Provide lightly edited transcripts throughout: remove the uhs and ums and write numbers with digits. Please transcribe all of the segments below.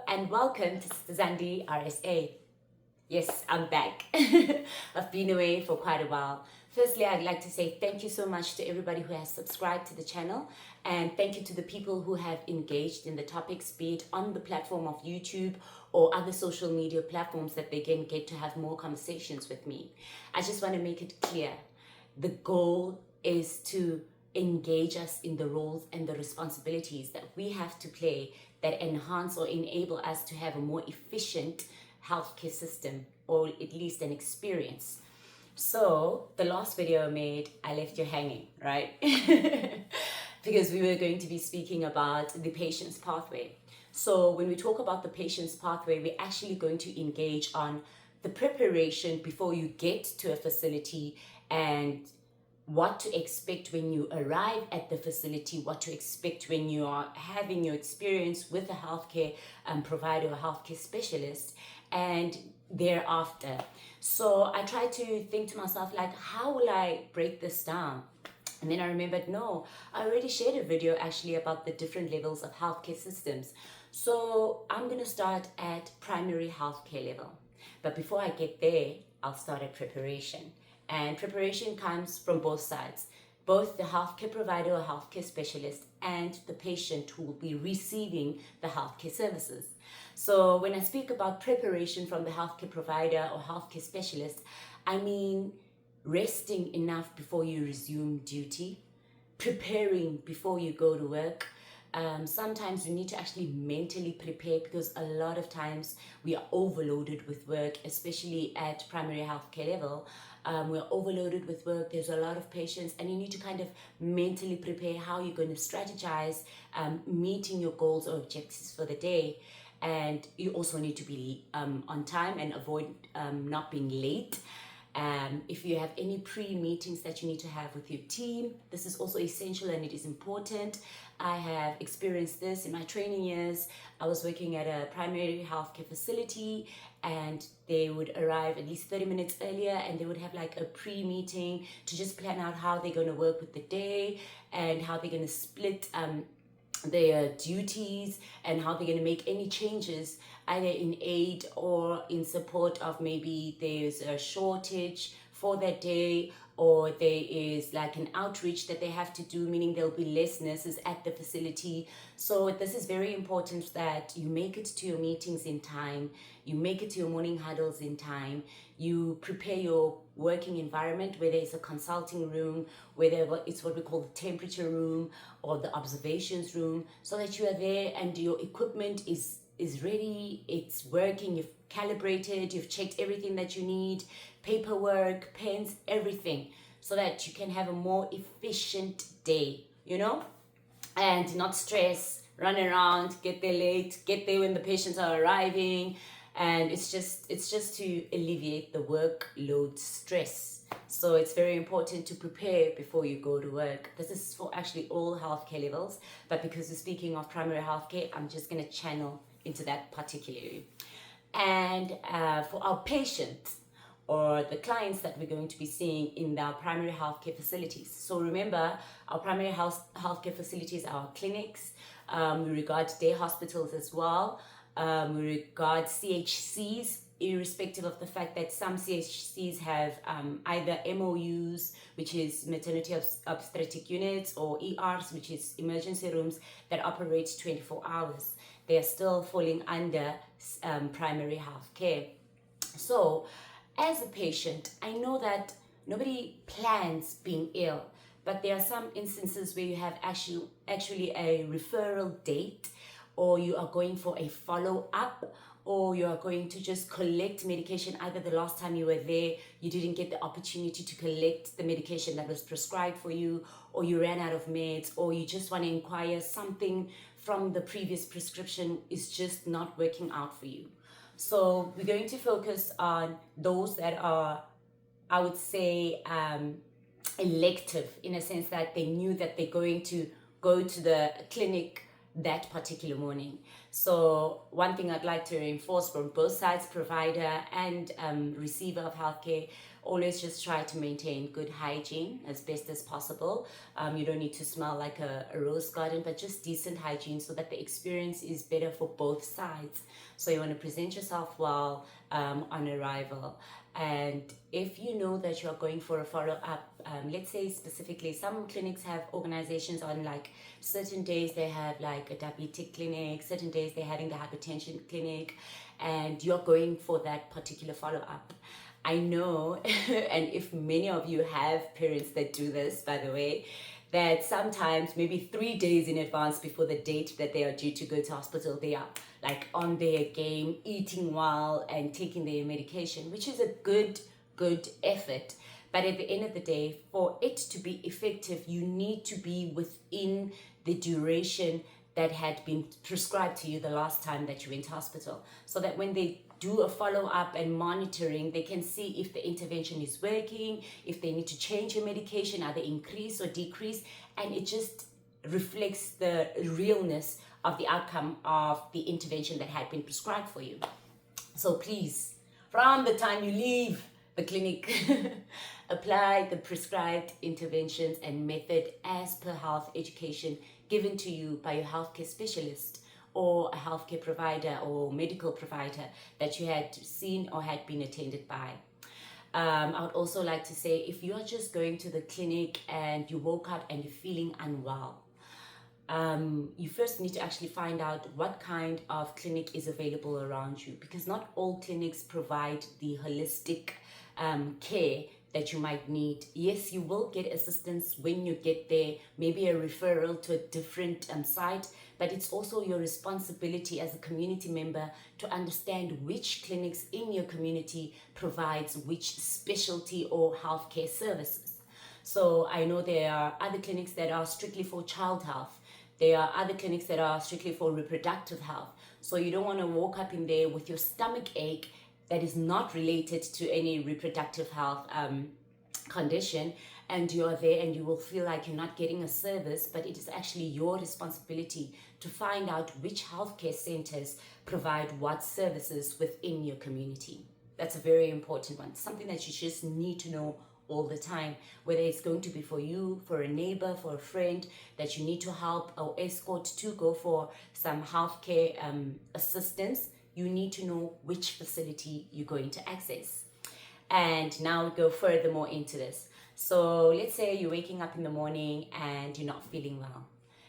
and welcome to Sister Zandi RSA. Yes, I'm back. I've been away for quite a while. Firstly, I'd like to say thank you so much to everybody who has subscribed to the channel, and thank you to the people who have engaged in the topics, be it on the platform of YouTube or other social media platforms that they can get to have more conversations with me. I just want to make it clear. The goal is to engage us in the roles and the responsibilities that we have to play that enhance or enable us to have a more efficient healthcare system, or at least an experience. So the last video I made, I left you hanging, right? Because we were going to be speaking about the patient's pathway. So when we talk about the patient's pathway, we're actually going to engage on the preparation before you get to a facility, and what to expect when you arrive at the facility, what to expect when you are having your experience with a healthcare provider or healthcare specialist, and thereafter. So I tried to think to myself, like, how will I break this down? And then I remembered, no, I already shared a video actually about the different levels of healthcare systems. So I'm going to start at primary healthcare level. But before I get there, I'll start at preparation. And preparation comes from both sides, both the healthcare provider or healthcare specialist and the patient who will be receiving the healthcare services. So when I speak about preparation from the healthcare provider or healthcare specialist, I mean resting enough before you resume duty, preparing before you go to work. Sometimes you need to actually mentally prepare, because a lot of times we are overloaded with work, especially at primary healthcare level. We're overloaded with work, there's a lot of patients, and you need to kind of mentally prepare how you're going to strategize meeting your goals or objectives for the day. And you also need to be on time and avoid not being late. If you have any pre-meetings that you need to have with your team, this is also essential and it is important. I have experienced this in my training years. I was working at a primary healthcare facility, and they would arrive at least 30 minutes earlier, and they would have like a pre-meeting to just plan out how they're going to work with the day and how they're going to split their duties, and how they're going to make any changes either in aid or in support of, maybe there's a shortage for that day, or there is like an outreach that they have to do, meaning there'll be less nurses at the facility. So this is very important that you make it to your meetings in time, you make it to your morning huddles in time, you prepare your working environment, whether it's a consulting room, whether it's what we call the temperature room or the observations room, so that you are there and your equipment is ready, it's working, you've calibrated, you've checked everything that you need, paperwork, pens, everything, so that you can have a more efficient day, and not stress, run around, get there late, get there when the patients are arriving. And it's just to alleviate the workload stress. So it's very important to prepare before you go to work. This is for actually all healthcare levels, but because we're speaking of primary healthcare, I'm just going to channel into that particularly. And for our patients or the clients that we're going to be seeing in our primary healthcare facilities. So remember, our primary healthcare facilities are our clinics. We regard day hospitals as well. We regard CHCs, irrespective of the fact that some CHCs have either MOUs, which is maternity obstetric units, or ERs, which is emergency rooms that operate 24 hours. They are still falling under primary health care. So as a patient, I know that nobody plans being ill, but there are some instances where you have actually a referral date, or you are going for a follow-up, or you are going to just collect medication. Either the last time you were there, you didn't get the opportunity to collect the medication that was prescribed for you, or you ran out of meds, or you just want to inquire something from the previous prescription is just not working out for you. So we're going to focus on those that are, I would say, elective, in a sense that they knew that they're going to go to the clinic that particular morning. So one thing I'd like to reinforce from both sides, provider and receiver of healthcare, always just try to maintain good hygiene as best as possible. You don't need to smell like a rose garden, but just decent hygiene so that the experience is better for both sides. So you want to present yourself well on arrival. And if you know that you're going for a follow-up, let's say specifically some clinics have organizations on like certain days they have like a diabetic clinic, certain days they're having the hypertension clinic, and you're going for that particular follow-up. I know, and if many of you have parents that do this, by the way, that sometimes maybe 3 days in advance before the date that they are due to go to hospital, they are like on their game, eating well and taking their medication, which is a good effort. But at the end of the day, for it to be effective, you need to be within the duration that had been prescribed to you the last time that you went to hospital, so that when they do a follow-up and monitoring, they can see if the intervention is working, if they need to change your medication, either increase or decrease, and it just reflects the realness of the outcome of the intervention that had been prescribed for you. So please, from the time you leave the clinic, apply the prescribed interventions and method as per health education given to you by your healthcare specialist or a healthcare provider or medical provider that you had seen or had been attended by. I would also like to say, if you're just going to the clinic and you woke up and you're feeling unwell, you first need to actually find out what kind of clinic is available around you, because not all clinics provide the holistic care that you might need. Yes, you will get assistance when you get there, maybe a referral to a different site, but it's also your responsibility as a community member to understand which clinics in your community provides which specialty or healthcare services. So I know there are other clinics that are strictly for child health. There are other clinics that are strictly for reproductive health. So you don't want to walk up in there with your stomach ache that is not related to any reproductive health condition, and you're there and you will feel like you're not getting a service, but it is actually your responsibility to find out which healthcare centers provide what services within your community. That's a very important one, something that you just need to know all the time, whether it's going to be for you, for a neighbor, for a friend that you need to help or escort to go for some healthcare assistance. You need to know which facility you're going to access. And now we go furthermore into this. So let's say you're waking up in the morning and you're not feeling well.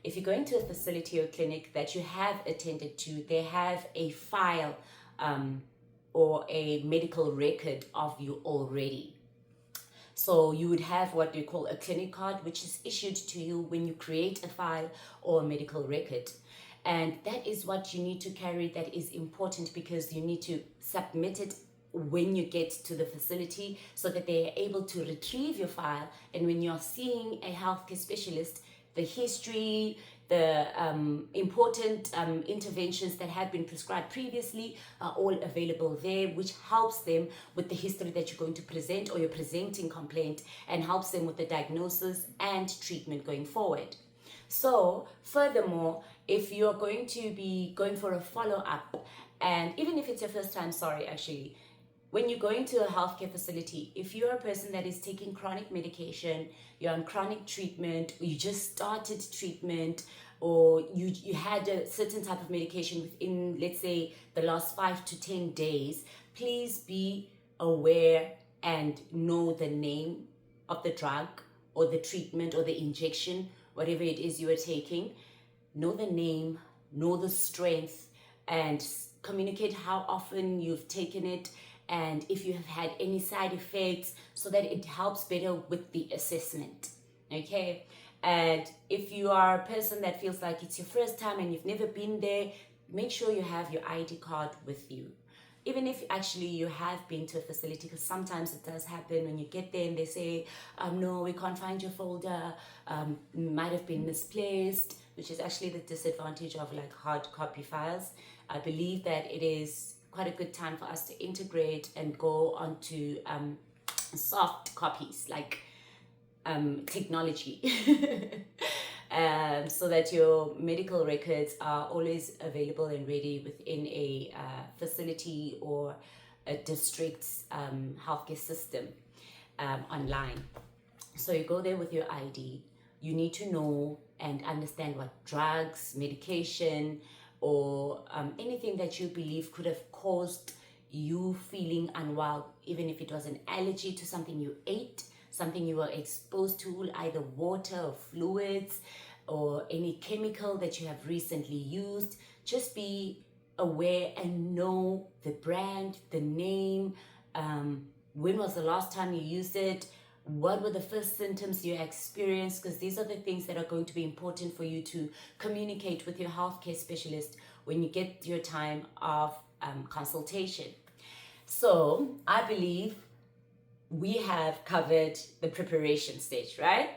If you're going to a facility or clinic that you have attended to, they have a file or a medical record of you already. So you would have what they call a clinic card, which is issued to you when you create a file or a medical record. And that is what you need to carry. That is important because you need to submit it when you get to the facility so that they are able to retrieve your file. And when you're seeing a healthcare specialist, the history, the important interventions that have been prescribed previously are all available there, which helps them with the history that you're going to present or you're presenting complaint, and helps them with the diagnosis and treatment going forward. So furthermore, if you're going to be going for a follow-up, and even if it's your first time, when you go into a healthcare facility, if you're a person that is taking chronic medication, you're on chronic treatment, or you just started treatment, or you had a certain type of medication within, let's say, the last 5 to 10 days, please be aware and know the name of the drug or the treatment or the injection, whatever it is you are taking. Know the name, know the strength, and communicate how often you've taken it, and if you have had any side effects, so that it helps better with the assessment. Okay? And if you are a person that feels like it's your first time and you've never been there, make sure you have your ID card with you. Even if actually you have been to a facility, because sometimes it does happen when you get there and they say, no, we can't find your folder, might have been misplaced, which is actually the disadvantage of like hard copy files. I believe that it is quite a good time for us to integrate and go onto soft copies, like technology. so that your medical records are always available and ready within a facility or a district's healthcare system online. So you go there with your ID. You need to know and understand what drugs, medication, or anything that you believe could have caused you feeling unwell, even if it was an allergy to something you ate, something you were exposed to, either water or fluids, or any chemical that you have recently used. Just be aware and know the brand, the name, when was the last time you used it, what were the first symptoms you experienced, because these are the things that are going to be important for you to communicate with your healthcare specialist when you get your time of consultation. So I believe we have covered the preparation stage, right?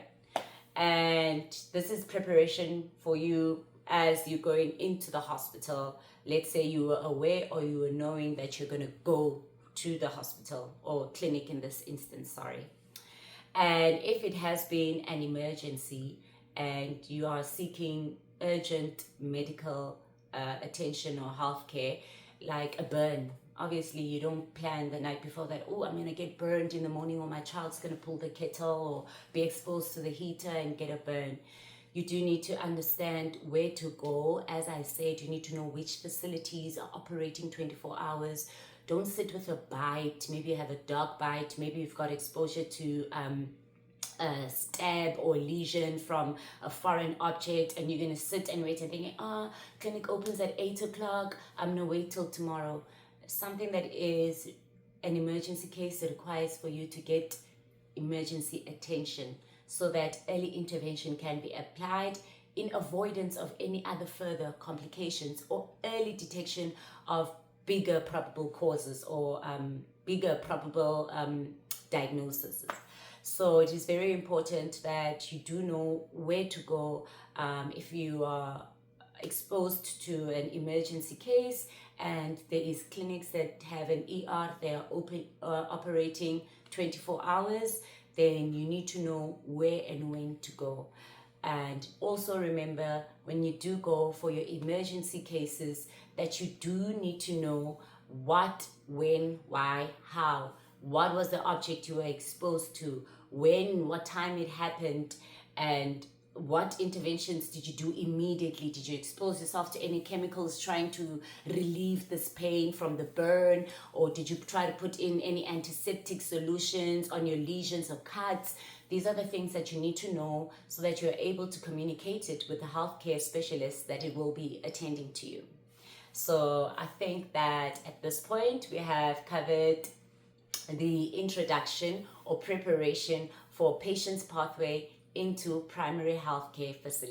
And this is preparation for you as you're going into the hospital. Let's say you were aware or you were knowing that you're going to go to the hospital or clinic in this instance, sorry. And if it has been an emergency and you are seeking urgent medical attention or healthcare, like a burn, obviously you don't plan the night before that, oh, I'm going to get burned in the morning, or my child's going to pull the kettle or be exposed to the heater and get a burn. You do need to understand where to go. As I said, you need to know which facilities are operating 24 hours. Don't sit with a bite. Maybe you have a dog bite. Maybe you've got exposure to a stab or lesion from a foreign object, and you're going to sit and wait and thinking, clinic opens at 8 o'clock. I'm going to wait till tomorrow. Something that is an emergency case that requires for you to get emergency attention so that early intervention can be applied in avoidance of any other further complications or early detection of bigger probable causes or bigger probable diagnoses. So it is very important that you do know where to go if you are exposed to an emergency case and there is clinics that have an ER, they are operating 24 hours, then you need to know where and when to go. And also remember, when you do go for your emergency cases, that you do need to know what, when, why, how. What was the object you were exposed to? When, what time it happened? And what interventions did you do immediately? Did you expose yourself to any chemicals trying to relieve this pain from the burn? Or did you try to put in any antiseptic solutions on your lesions or cuts? These are the things that you need to know so that you're able to communicate it with the healthcare specialist that it will be attending to you. So I think that at this point we have covered the introduction or preparation for patient's pathway into primary healthcare facilities.